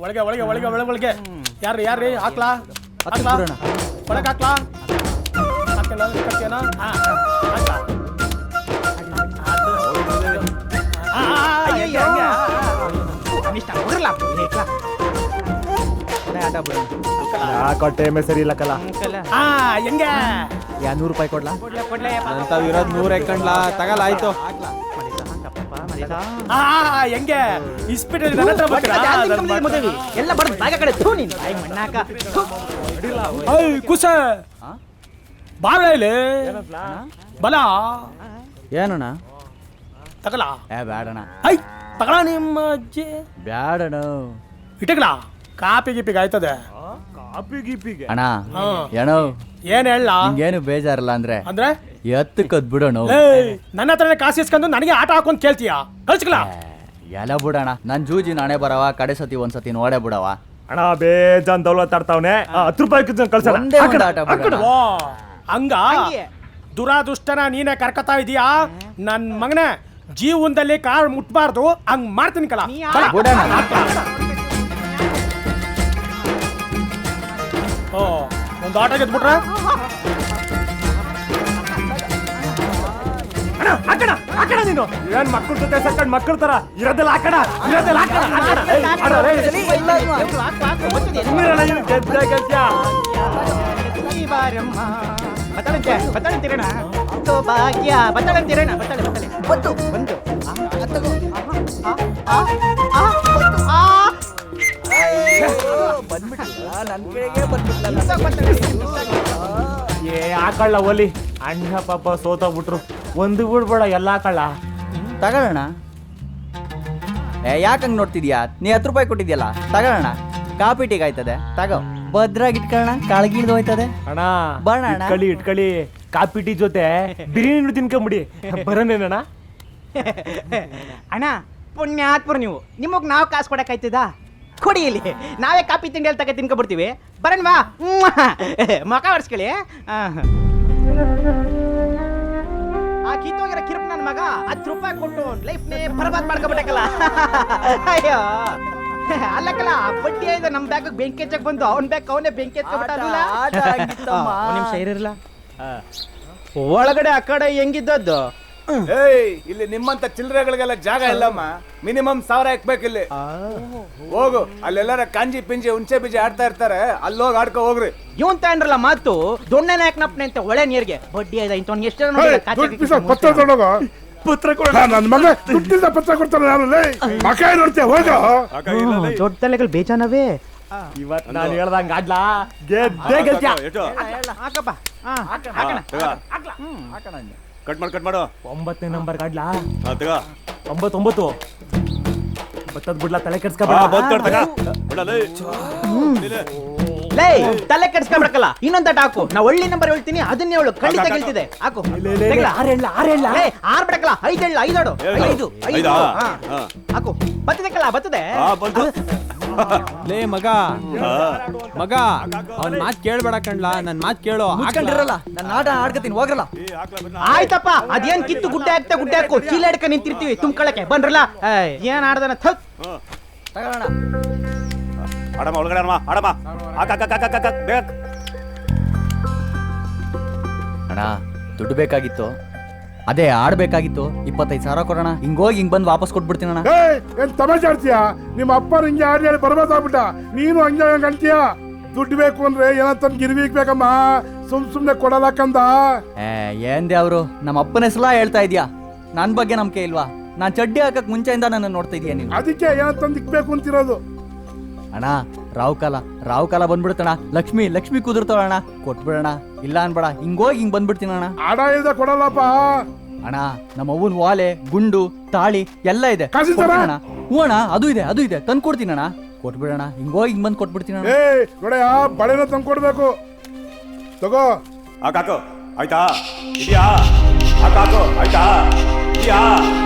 ಒಳಗೆ ಒಳಗೆ ಒಳಗೆ ಒಳಗೆ ಒಳಗೆ ಯಾರ್ರಿ ಹಾಕ್ಲಾ ಒಳಗೆ ಹಾಕ್ಲಾ ಹಾಕಲ್ಲ ಕಟ್ತೀಯನಾ ಹಾಕ್ಲಾ ಟೈಮೇ ಸರಿ ಇಲ್ಲ ಕಲ ಹೆಂಗೆ 100 ರೂಪಾಯಿ ಕೊಡ್ಲಾ ಅಂತಾವ್ ಇರೋದ್ 100 ಎಕ್ಕಂಡ್ಲಾ ತಗಲ್ಲ ಆಯ್ತು ಹೆಂಗೆ ಇಸ್ಪಿಟಲ್ ಎಲ್ಲ ಕುಸ ಬಾರ ಇಲ್ಲಿ ಬಲ ಏನಣ್ಣ ತಗಲ ಬ್ಯಾಡಣ ಐ ತಗಳ ನಿಮ್ಮ ಅಜ್ಜಿ ಬ್ಯಾಡಣ ಇಟಗಲ ಕಾಪಿ ಗಿಪಿಗೆ ಆಯ್ತದೆ ಅಣ್ಣ ಏನೋ ಏನ್ ಹೇಳ ಏನು ಬೇಜಾರಲ್ಲ ಅಂದ್ರೆ ಅಂದ್ರೆ ಎತ್ತು ಕದ್ಬಿಡೋಣ ನನ್ನ ಹತ್ರನೇ ಕಾಸು ಇಸ್ಕೊಂಡು ನನಗೆ ಆಟ ಹಾಕೊಂಡ್ ಕೇಳ್ತೀಯ ಕಳ್ಸ್ಕಲ ಎಲ್ಲ ಬಿಡಣ ನನ್ ಜೂಜಿ ನಾನೇ ಬರವ ಕಡೆ ಸತಿ ಒಂದ್ಸತಿ ನೋಡೇ ಬಿಡವ ಅಣ್ಣ ಬೇಜಾನ್ ದೌಲತ್ ಆಡ್ತಾವನೆ 10 ರೂಪಾಯಿ ಕಳ್ಸಲ್ಲ ಹಂಗ ದುರಾದೃಷ್ಟನ ನೀನೇ ಕರ್ಕತಾ ಇದೀಯಾ ನನ್ ಮಗನ ಜೀವನದಲ್ಲಿ ಕಾರ್ ಮುಟ್ಬಾರ್ದು ಹಂಗ್ ಮಾಡ್ತೀನಿ ಕಲ ಒಂದು ಆಟ ಗೆದ್ಬಿಟ್ರ ಹಾಕಣ ನೀನು ಏನ್ ಮಕ್ಕಳ ಜೊತೆ ಸರ್ಕೊಂಡ್ ಮಕ್ಕಳ ತರ ಇರೋದೆಲ್ಲ ಹಾಕಣ ಹಾಕಳ್ಳ ಒಲಿ ಅಣ್ಣ ಪಾಪ ಸೋತೋಗ್ಬಿಟ್ರು ಒಂದು ಬಿಡ್ಬೇಡ ಎಲ್ಲ ಹಾಕಳ್ಳ ತಗೊಳ್ಳೋಣ ಯಾಕಂಗ್ ನೋಡ್ತಿದ್ಯಾ ನೀ 10 ರೂಪಾಯಿ ಕೊಟ್ಟಿದ್ಯಲ್ಲ ತಗೊಳ್ಳೋಣ ಕಾಪಿ ಟೀಗ್ ಆಯ್ತದೆ ತಗೋ ಭದ್ರಾಗಿ ಇಟ್ಕೊಳ್ಳೋಣ ಕಾಳಗಿಡ್ದು ಹೋಯ್ತದೆ ಅಣ್ಣ ಬರೋಣ ಇಟ್ಕೊಳ್ಳಿ ಕಾಪಿ ಟೀ ಜೊತೆ ಬಿರಿಯಾನಿ ತಿನ್ಕೊಂಬಿಡಿ ಬರೋನೇನಣ್ಣ ಅಣ್ಣ ಪುಣ್ಯಾತ್ಮರು ನೀವು ನಿಮಗ್ ನಾವು ಕಾಸು ಕೊಡಕ್ಕಾಯ್ತದ ಕೊಡಿ ಇಲ್ಲಿ ನಾವೇ ಕಾಪಿ ತಿಂಡಿ ಅಲ್ಲಿ ತಗ ತಿನ್ಕೊಬಿಡ್ತೀವಿ ಬರಣ್ವಾ ಮಕ ಒರ್ಸ್ಕೊಳ್ಳಿ ಆ ಕಿತ್ತೋಗಿರೋ ಕಿರುಪ್ ನನ್ನ ಮಗ 10 ರೂಪಾಯಿ ಕೊಟ್ಟು ಲೈಫ್ನೇ ಬರ್ಬಾದ್ ಮಾಡ್ಕೊಬಿಟ್ಟಕಲ್ಲ ಅಯ್ಯೋ ಅಲ್ಲಕ್ಕಲ್ಲ ಬಡ್ಡಿ ಆಯ್ತು ನಮ್ ಬ್ಯಾಗ್ ಬೆಂಕಿ ಹಚ್ಚಕ್ ಬಂದು ಅವನ್ ಬ್ಯಾಗ್ ಅವನೇ ಬೆಂಕಿ ಹಚ್ಕೊಬಿಟ್ಟಲ್ಲ ನಿಮಿಷ ಇರಲ್ಲ ಒಳಗಡೆ ಆ ಕಡೆ ಹೆಂಗಿದ್ದದ್ದು ಇಲ್ಲಿ ನಿಮ್ಮಂತ ಚಿಲ್ಲರೆಗಳಿಗೆಲ್ಲ ಜಾಗ ಇಲ್ಲಮ್ಮ ಮಿನಿಮಮ್ 1000 ಹಾಕ್ಬೇಕು ಇಲ್ಲಿ ಹೋಗು ಅಲ್ಲೆಲ್ಲಾರ ಕಾಂಜಿ ಪಿಂಜಿ ಹುಣಸೆ ಬೀಜ ಆಡ್ತಾ ಇರ್ತಾರೆ ಅಲ್ಲಿ ಹೋಗಿ ಆಡ್ಕೊ ಹೋಗ್ರಿ ಇವನ್ ತಾಂಡ್ರಲ್ಲ ಮಾತು ದೊಣ್ಣೆ ನಾಯಕನಪ್ಪನೆ ಅಂತ ಒಳ್ಳೆ ನೀರ್ಗೆ ಬಡ್ಡಿ ಆಯ್ದ ಇಂತ ಎಷ್ಟು ಪತ್ರ ಕೊಡ ನನ್ನ ಮಗ ದುಡ್ಡಿಂದ ಪತ್ರ ಕೊಡ್ತಾನೆ ನಾನು ಮಕ ನೋಡ್ತೇವೆ ಹೋಗ ದೊಡ್ಡ ತಲೆಗಳು ಬೇಜಾನವೇ ಇವತ್ ನಾನು ಹೇಳ್ದಂಗ ಆಡ್ಲಾ ಗೆದ್ದೇ ಗೆಲ್ತ್ಯಾ ಹಾಕಪ್ಪ ಕಟ್ ಮಾಡು 9ನೇ ನಂಬರ್ ಆಡ್ಲಾ 9 ಬತ್ತದ್ ಬಿಡ್ಲಾ ತಲೆ ಕೆಡ್ಸ್ಕೊಬೇಡ ಲೇ ತಲೆ ಕೆಡ್ಸ್ಕೊಬೇಕಲ್ಲ ಇನ್ನೊಂದ್ ತಟ ಹಾಕು ನಾ ಒಳ್ಳೆ ನಂಬರ್ ಹೇಳ್ತೀನಿ ಅದನ್ನೇ ಹೇಳು ಖಂಡಿತ ಗೆಲ್ತಿದೆ ಹಾಕು 6 ಬಿಡಕಲ್ಲ 5 ಹೇಳ 5 ಆಡು 5 ಹಾಕು ಬರ್ತದೆ ಲೇ ಮಗ ಅವನ್ ಮಾತ್ ಕೇಳ್ಬೇಡ ಕಣ್ಲಾ ನನ್ ಮಾತ್ ಕೇಳು ಹಾಕೊಂಡಿರಲ್ಲ ನನ್ನ ಆಟ ಆಡ್ಕತೀನಿ ಹೋಗ್ರಲ್ಲ ಆಯ್ತಪ್ಪ ಅದೇನ್ ಕಿತ್ತು ಗುಡ್ಡೆ ಹಾಕು ಚೀಲ ಹಿಡ್ಕ ನಿಂತಿರ್ತೀವಿ ತುಂಬ್ಕೊಳಕ್ಕೆ ಬನ್ರಲ್ಲ ಏನ್ ಆಡ್ದನ ತಗೊಳ್ಳೋಣ ಆಡಮ್ಮ ಒಳಗಡೆ ಆಡಮ್ಮ ಅಣ್ಣ ದುಡ್ಡು ಬೇಕಾಗಿತ್ತು ಅದೇ ಆಡ್ಬೇಕಾಗಿತ್ತು 25,000 ಕೊಡೋಣ ಹಿಂಗೋಗಿ ಹಿಂಗ್ ಬಂದು ವಾಪಸ್ ಕೊಟ್ಬಿಡ್ತೀನಿ ಅಣ್ಣ ಏನ್ ತಮಾಷೆ ಆಡ್ತೀಯಾ ನಿಮ್ಮ ಅಪ್ಪ ಹಿಂಗೆ ಆಡಿ ಹೇಳಿ ಬರ್ಬೋದಾಗ್ಬಿಟ್ಟ ನೀನು ಹಂಗೆ ಅಂತೀಯ ದುಡ್ಡು ಬೇಕು ಅಂದ್ರೆ ಏನಂತ ಗಿರ್ವಿ ಇಕ್ಬೇಕಮ್ಮ ಸುಮ್ನೆ ಕೊಡಲಕ್ಕಂದ ಏನ್ದೆ ಅವರು ನಮ್ಮ ಅಪ್ಪನ ಹೆಸಲ ಹೇಳ್ತಾ ಇದ್ಯಾ ನನ್ ಬಗ್ಗೆ ನಂಬಿಕೆ ಇಲ್ವಾ ನಾನ್ ಚಡ್ಡಿ ಹಾಕಕ್ ಮುಂಚೆಯಿಂದ ನನ್ನ ನೋಡ್ತಾ ಇದೀಯ ನೀನು ಅದಕ್ಕೆ ಏನಂತ ಇಕ್ಬೇಕು ಅಂತಿರೋದು ಅಣ್ಣ ರಾವ್ ಕಾಲ ಬಂದ್ಬಿಡ್ತಣ ಲಕ್ಷ್ಮಿ ಕುದುರ್ತಾವಣ್ಣ ಕೊಟ್ಬಿಡೋಣ ಇಲ್ಲ ಅನ್ಬೇಡ ಹಿಂಗೋಗಿ ಹಿಂಗ್ ಬಂದ್ಬಿಡ್ತೀನಿ ಅಣ್ಣ ಆಡ ಇಲ್ದ ಕೊಡಲ್ಲಪ್ಪ ಅಣ್ಣ ನಮ್ಮ ಅವ್ವನ್ ವಾಲೆ ಗುಂಡು ತಾಳಿ ಎಲ್ಲ ಇದೆ ಹ್ಞೂ ಅಣ್ಣ ಅದು ಇದೆ ತಂದು ಕೊಡ್ತೀನಿ ಅಣ್ಣ ಕೊಟ್ಬಿಡೋಣ ಹಿಂಗೋಗಿ ಹಿಂಗ್ ಬಂದ್ ಕೊಟ್ಬಿಡ್ತೀನಿ ಅಣ್ಣ ನೋಡಯ್ಯ ಬಳೆನ ತಂದು ಕೊಡ್ಬೇಕು ತಗೋ ಹಾಕಾಕು ಆಯ್ತಾ ಇದೆಯಾ ಹಾಕಾಕು ಆಯ್ತಾ ಇದೆಯಾ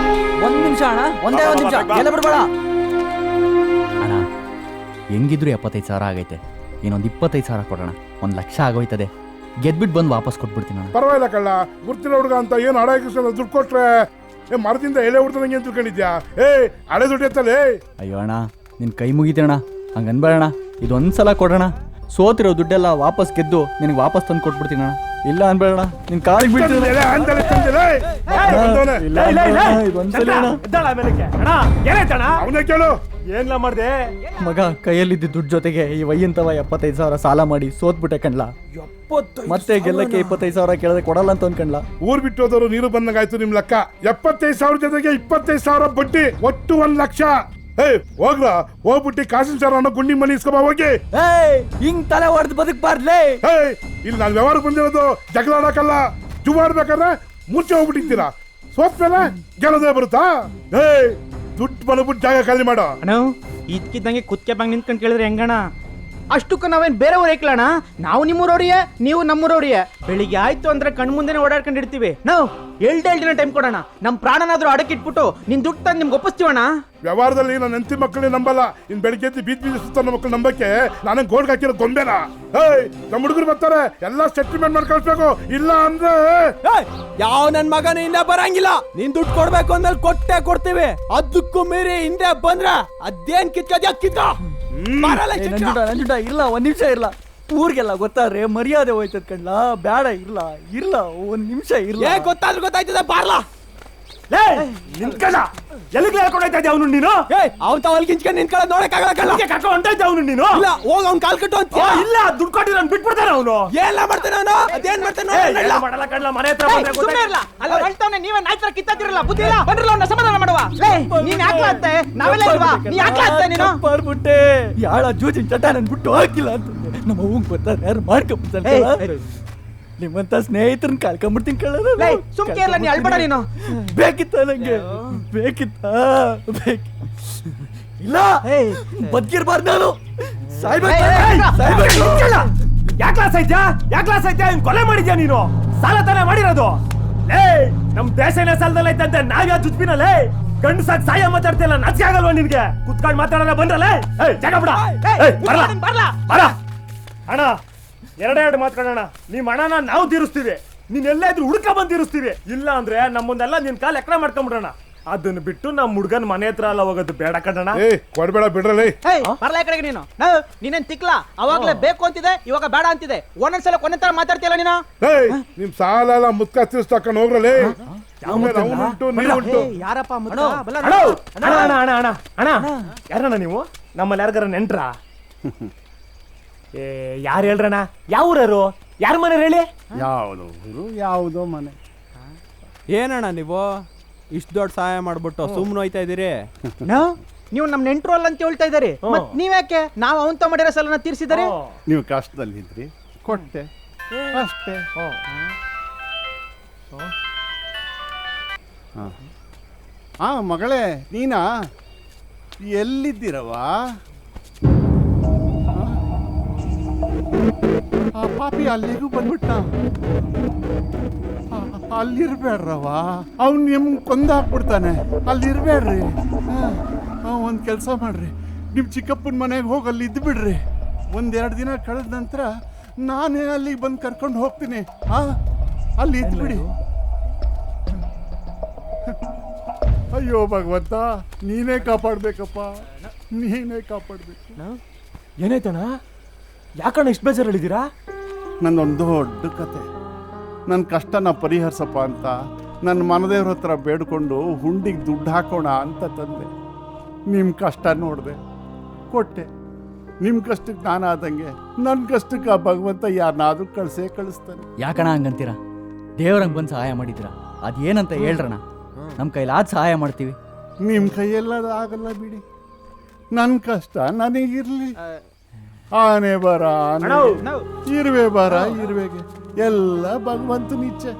ಒಂದ್ ನಿಮಿಷ ಅಣ್ಣ ಒಂದೇ ಒಂದ್ ನಿಮಿಷ ಎಲ್ಲ ಬಿಡ್ಬೇಡ ಅಣ್ಣ ಹೆಂಗಿದ್ರು 75,000 ಆಗೈತೆ ಇನ್ನೊಂದು 25,000 ಕೊಡೋಣ 1,00,000 ಆಗೋಯ್ತದೆ ಗೆದ್ಬಿಟ್ಟು ಬಂದು ವಾಪಸ್ ಕೊಟ್ಬಿಡ್ತೀನಿ ಅಣ್ಣ ಪರವಾಗಿಲ್ಲ ಕಳ್ಳ ಗುರ್ತಿರೋ ಹುಡುಗ ಅಂತ ಏನು ಹಣ ದುಡ್ಡು ಕೊಟ್ರೆ ಮರದಿಂದ ಎಲೆ ಹುಡ್ತದಂಗೆ ಅಂತ ತಿಳ್ಕೊಂಡಿದ್ಯಾ ಹಳೆ ದುಡ್ಡು ಎತ್ತಲೇ ಅಯ್ಯೋ ಅಣ್ಣ ನಿನ್ ಕೈ ಮುಗಿತಣ್ಣ ಹಂಗನ್ಬೇಡಣ, ಇದೊಂದ್ಸಲ ಕೊಡೋಣ. ಸೋತಿರೋ ದುಡ್ಡೆಲ್ಲ ವಾಪಸ್ ಗೆದ್ದು ನಿನಗೆ ವಾಪಸ್ ತಂದು ಕೊಟ್ಬಿಡ್ತೀನಿ ಅಣ್ಣ. ಇಲ್ಲ ಅನ್ಬೇಡಣ, ನಿನ್ ಕಾಲಿಗೆ ಬಿಡ್ತೀನಿ. ಅವನೇ ಕೇಳು. ಏನ್ಲ ಮಾಡ್ದೆ ಮಗ, ಕೈಯಲ್ಲಿದ್ದ ದುಡ್ಡು ಜೊತೆಗೆ ಈ ವಯ್ಯಂತವ 75,000 ಸಾಲ ಮಾಡಿ ಸೋತ್ಬಿಟ್ಟೆ ಕಣ್ಲಾ. ಮತ್ತೆ ಗೆಲ್ಲಕ್ಕೆ 25,000 ಕೇಳಿದ್ರೆ ಕೊಡಲ್ಲ ಅಂತ ಅನ್ಕಂಡ್ಲ. ಊರ್ ಬಿಟ್ಟು ಹೋದವರು ನೀರು ಬಂದಂಗಾಯ್ತು ನಿಮ್ ಲೆಕ್ಕ. 75,000 ಜೊತೆಗೆ 25,000 ಬಡ್ಡಿ, ಒಟ್ಟು 1 ಲಕ್ಷ. ಹೋಗ್ರ, ಹೋಗ್ಬಿಟ್ಟು ಕಾಸಿನ ಸಾರ ಅನ್ನೋ ಗುಂಡಿ ಮನಿ ಇಸ್ಕೊಬ ಹೋಗಿ. ಹಿಂಗ್ ತಲೆ ಹೊಡೆದು ಬದುಕ್ಬಾರ್ದ್ಲೇ. ಇಲ್ಲಿ ನಾನು ವ್ಯವಹಾರಕ್ಕೆ ಬಂದಿರೋದು ಜಗಳ ಆಡಕ್ಕಲ್ಲ. ಜುವಾಡ್ಬೇಕಾದ್ರೆ ಮುಂಚೆ ಹೋಗ್ಬಿಟ್ಟಿರ್ತೀರಾ. ಸೋತ್ಮೇಲೆ ಗೆಲ್ಲದೇ ಬರುತ್ತಾ? ದುಡ್ಡು ಬಂದ್ಬಿಟ್ಟು ಜಾಗ ಖಾಲಿ ಮಾಡೋ. ಅಣ್ಣ ಇದ್ಕಿದ್ದಂಗೆ ಕುತ್ಕೆ ಬಂಗ್ ನಿಂತ್ಕೊಂಡು ಕೇಳಿದ್ರೆ ಹೆಂಗಣ? ಅಷ್ಟಕ್ಕ ನಾವೇನ್ ಬೇರೆಯವ್ರು ಏಕ್ಲಣ್ಣ? ನಾವು ನಿಮ್ಮೂರವ್ರಿಯೇ, ನೀವು ನಮ್ಮೂರವ್ರಿಯೇ. ಬೆಳಿಗ್ಗೆ ಆಯ್ತು ಅಂದ್ರೆ ಕಣ್ ಮುಂದೆನೆ ಓಡಾಡ್ಕೊಂಡಿರ್ತೀವಿ. ನಾವು 2 ದಿನ ಟೈಮ್ ಕೊಡೋಣ. ನಮ್ ಪ್ರಾಣನಾದ್ರೂ ಅಡಕಿಟ್ಬಿಟ್ಟು ನಿನ್ ದುಡ್ಡು ತಂದು ನಿಮ್ಗೆ ಒಪ್ಪಿಸ್ತೀವಣ್ಣ. ವ್ಯವಹಾರದಲ್ಲಿ ನನ್ನ ಹೆಂಡತಿ ಮಕ್ಕಳೇ ನಂಬಲ್ಲ. ಇನ್ ಬೆಳಿಗ್ಗೆ ಎದ್ದು ಬೀದ್ ಸುತ್ತ ಮಕ್ಕಳು ನಂಬಕ್ಕೆ ನಾನು ಗೋಡ್ಗೆ ಹಾಕಿರೋ ಗೊಂಬೆನಾ? ನಮ್ಮ ಹುಡುಗರು ಬರ್ತಾರೆ, ಎಲ್ಲ ಸೆಟ್ಲ್ಮೆಂಟ್ ಮಾಡಿ ಕಳಿಸ್ಬೇಕು. ಇಲ್ಲ ಅಂದ್ರೆ ಯಾವ ನನ್ ಮಗನ ಹಿಂದೆ ಬರಂಗಿಲ್ಲ. ನೀನ್ ದುಡ್ಡು ಕೊಡ್ಬೇಕು ಅಂದ್ಮೇಲೆ ಕೊಟ್ಟೆ ಕೊಡ್ತೀವಿ. ಅದಕ್ಕೂ ಮೀರಿ ಹಿಂದೆ ಬಂದ್ರ ಅದೇನ್ ಕಿತ್ಕದ್ಯಾ ಕಿತ್ಕ. ನಂಜುಂಡ ಇಲ್ಲ, 1 ನಿಮಿಷ ಇರ್ಲ. ಊರ್ಗೆಲ್ಲ ಗೊತ್ತಾದ್ರೆ ಮರ್ಯಾದೆ ಹೋಯ್ತದ ಕಣ್ಲ. ಬೇಡ, ಇರ್ಲ 1 ನಿಮಿಷ ಇರ್ಲ. ಗೊತ್ತಾದ್ರೂ ಗೊತ್ತಾಯ್ತದ ಬಾರ್ಲಾ. ನಿನ್ಕಲ್ಲ ಎಲ್ಲಿಗೆ ಹೇಳ್ಕೊಂಡೈತಾ ಇದ್ದೆ ಅವನು ನೀನು? ಅವ್ನ್ ತಾವ್ ಅಲ್ಲಿ ಕಿಂಚ್ಕೊಂಡು ನಿನ್ಕೊಳ್ಳೋದು ನೋಡಕ್ಕಾಗಲ್ಲ ಕಳ್ಳ. ಕರ್ಕೊಂಡು ಹೊಂಟೈತೆ ಅವನು ನೀನು? ಇಲ್ಲ, ಹೋಗ ಅವ್ನ್ ಕಾಲ್ ಕಟ್ಟು ಅಂತ. ಇಲ್ಲ, ದುಡ್ಡು ಕೊಟ್ಟಿರ ಬಿಟ್ಬಿಡ್ತಾನೆ ಅವನು. ಎಲ್ಲ ಮಾಡ್ತಾನೆ ಅವನು. ಅದೇನ್ ಮಾಡ್ತಾನೆ ಮಾಡಲ್ಲ ಕಡ್ಲ. ಮನೆ ಹತ್ರ ಬಂದ್ರೆ ಸುಮ್ಮನೆ ಇರಲ್ಲ. ಅಲ್ಲ ಹೊಲ್ತವನೆ ನೀವೇ ನಾಯ್ತರ ಕಿತ್ತಾತಿರಲ್ಲ. ಬುದ್ಧಿ ಇಲ್ಲ. ಬಂದ್ರಲ್ಲ ಅವ್ನ ಸಮಾಧಾನ ಮಾಡುವ. ನೀನ್ ಯಾಕ್ಲಾತ್ತೆ? ನಾವೆಲ್ಲ ಇಲ್ವಾ? ನೀ ಯಾಕ್ಲಾತ್ತೆ ನೀನು? ಮಾಡ್ಬಿಟ್ಟೆ. ಯಾಳ ಜೂಜಿನ ಚಟ ನನ್ ಬಿಟ್ಟು ಹಾಕಿಲ್ಲ ಅಂತ ನಮ್ಮ ಅವ್ವಂಗ್ ಗೊತ್ತಾದ್ರೆ ಯಾರು ಮಾಡ್ಕೊಂಡ್ಬಿಡ್ತಾರೆ. ನಿಮ್ಮಂತ ಸ್ನೇಹಿತರನ್ನ ಕಳ್ಕೊಂಡ್ಬಿಡ್ತೀನಿ ಕಳ್ಳ. ಸುಮ್ಕೆ ಇಲ್ಲ, ನೀ ಅಳ್ಬೇಡ ನೀನು. ಬೇಕಿತ್ತ ನಂಗೆ, ಬೇಕಿತ್ತ ಇಲ್ಲ. ಬದುಕಿರ್ಬಾರ್ದು ನಾನು. ಯಾಕ್ಲಾಸ್ ಐತ್ಯಾ? ಕೊಲೆ ಮಾಡಿದ್ಯಾ ನೀನು? ಸಾಲ ತಾನೇ ಮಾಡಿರೋದು? ನಮ್ ದೇಶನೇ ಸಾಲದಲ್ಲ ಐತಂತೆ ನಾವ್ಯಾ ಜುಜ್ಬಿನಲ್ಲೇ ಗಂಡು ಸಾಕ್ ಸಾಯ ಮಾತಾಡ್ತಿಲ್ಲ. ನಾಚಿಕೆ ಆಗಲ್ವಾ ನಿನ್ಗೆ? ಕುತ್ಕೊಂಡು ಮಾತಾಡೋಣ ಬಂದ್ರಲ್ಲ. ಜಾಗ ಬಿಡ. ಅಣ್ಣ, 2 ಮಾತ್ಕೊಳ್ಳೋಣ. ನಿಮ್ ಹಣನ ನಾವು ತೀರಿಸ್ತೀವಿ. ನೀನ್ ಎಲ್ಲ ಇದ್ರು ಹುಡುಕ ಬಂದ್ ತೀರಿಸ್ತೀವಿ. ಇಲ್ಲ ಅಂದ್ರೆ ನಮ್ಮನ್ನೆಲ್ಲ ನಿನ್ ಕಾಲ್ ಎಕರೆ ಮಾಡ್ಕೊಂಡ್ಬಿಡೋಣ. ಅದನ್ನ ಬಿಟ್ಟು ನಮ್ ಹುಡ್ಗನ್ ಮನೆ ಹತ್ರ ಎಲ್ಲ ಹೋಗೋದು ಬೇಡ ಕಣ್ಣ. ಕೊಡ್ಬೇಡ ಬಿಡ್ರಲ್ಲ. ಬರ್ಲ ಈ ಕಡೆಗೆ ನೀನು. ನೀನೇನ್ ತಿಕ್ಲಾ? ಅವಾಗ್ಲೇ ಬೇಕು ಅಂತಿದೆ, ಇವಾಗ ಬೇಡ ಅಂತಿದೆ. ಒಂದೊಂದ್ಸಲ ತರ ಮಾತಾಡ್ತಿಯಲ್ಲ ನೀನು. ನಿಮ್ ಸಾಲ ಎಲ್ಲ ಮುತ್ಕ ತೀರ್ಸ್ತಾಕೊಂಡ್ ಹೋಗ್ರಲ್ಲ. ಯಾರಪ್ಪ ಯಾರಣ್ಣ ನೀವು? ನಮ್ಮಲ್ಲಿ ಯಾರಿಗಾರ ನೆಂಟ್ರ? ಯಾರು ಹೇಳ್ರಣ್ಣ? ಯಾವ ಊರರು? ಯಾರ ಮನೆ ಹೇಳಿ? ಯಾವ್ದು ಊರು, ಯಾವುದೋ ಮನೆ. ಏನಣ್ಣ ನೀವು ಇಷ್ಟು ದೊಡ್ಡ ಸಹಾಯ ಮಾಡ್ಬಿಟ್ಟು ಸುಮ್ಮನೆ ಹೋಯ್ತಾ ಇದೀರಿ? ನೀವು ನಮ್ ನೆಂಟ್ರು ಅಲ್ಲ ಅಂತ ಹೇಳ್ತಾ ಇದ್ದೀರಿ. ಮತ್ ನೀವ್ಯಾಕೆ? ನಾವು ಅವಂತ ಮಾಡಿರೋ ಸಾಲನ ತೀರ್ಸಿದಾರೆ. ನೀವು ಕಷ್ಟದಲ್ಲಿದ್ರಿ, ಕೊಟ್ಟೆ ಅಷ್ಟೇ. ಮಗಳೇ, ನೀನಾ? ಎಲ್ಲಿದ್ದೀರವ? ಆ ಪಾಪಿ ಅಲ್ಲಿಗೂ ಬಂದ್ಬಿಟ್ಟ. ಅಲ್ಲಿರ್ಬೇಡ್ರವ, ಅವ್ನು ನಿಮ್ಗೆ ಕೊಂದಾಕ್ಬಿಡ್ತಾನೆ. ಅಲ್ಲಿರ್ಬೇಡ್ರಿ. ಒಂದು ಕೆಲಸ ಮಾಡ್ರಿ, ನಿಮ್ಮ ಚಿಕ್ಕಪ್ಪನ ಮನೆಗೆ ಹೋಗಿ ಅಲ್ಲಿ ಇದ್ದು ಬಿಡ್ರಿ. 1-2 ದಿನ ಕಳೆದ ನಂತರ ನಾನೇ ಅಲ್ಲಿಗೆ ಬಂದು ಕರ್ಕೊಂಡು ಹೋಗ್ತೀನಿ. ಅಲ್ಲಿ ಇದ್ಬಿಡಿ. ಅಯ್ಯೋ ಭಗವಂತ, ನೀನೇ ಕಾಪಾಡ್ಬೇಕಪ್ಪ, ನೀನೇ ಕಾಪಾಡ್ಬೇಕು. ಏನಾಯ್ತಣ್ಣ? ಯಾಕಣ್ಣ ಇಷ್ಟು ಬೇಜಾರು ಹೇಳಿದ್ದೀರಾ? ನನ್ನೊಂದು ದೊಡ್ಡ ಕತೆ. ನನ್ನ ಕಷ್ಟನ ಪರಿಹರಿಸಪ್ಪ ಅಂತ ನನ್ನ ಮನದೇವ್ರ ಹತ್ರ ಬೇಡ್ಕೊಂಡು ಹುಂಡಿಗೆ ದುಡ್ಡು ಹಾಕೋಣ ಅಂತ ತಂದೆ. ನಿಮ್ಮ ಕಷ್ಟ ನೋಡಿದೆ, ಕೊಟ್ಟೆ. ನಿಮ್ಮ ಕಷ್ಟಕ್ಕೆ ನಾನಾದಂಗೆ ನನ್ನ ಕಷ್ಟಕ್ಕೆ ಆ ಭಗವಂತ ಯಾರನ್ನಾದ್ರೂ ಕಳಿಸ್ತಾನೆ. ಯಾಕಣ ಹಂಗಂತೀರ? ದೇವ್ರಂಗೆ ಬಂದು ಸಹಾಯ ಮಾಡಿದ್ರ, ಅದೇನಂತ ಹೇಳ್ರಣ. ನಮ್ಮ ಕೈಲಾದ ಸಹಾಯ ಮಾಡ್ತೀವಿ. ನಿಮ್ಮ ಕೈಯೆಲ್ಲದ ಆಗಲ್ಲ ಬಿಡಿ. ನನ್ನ ಕಷ್ಟ ನನಗಿರ್ಲಿ. ಆನೆ ಬರ ಇರುವೆ ಬರ ಇರುವೆಗೆ ಎಲ್ಲ ಭಗವಂತನ ಇಚ್ಛೆ.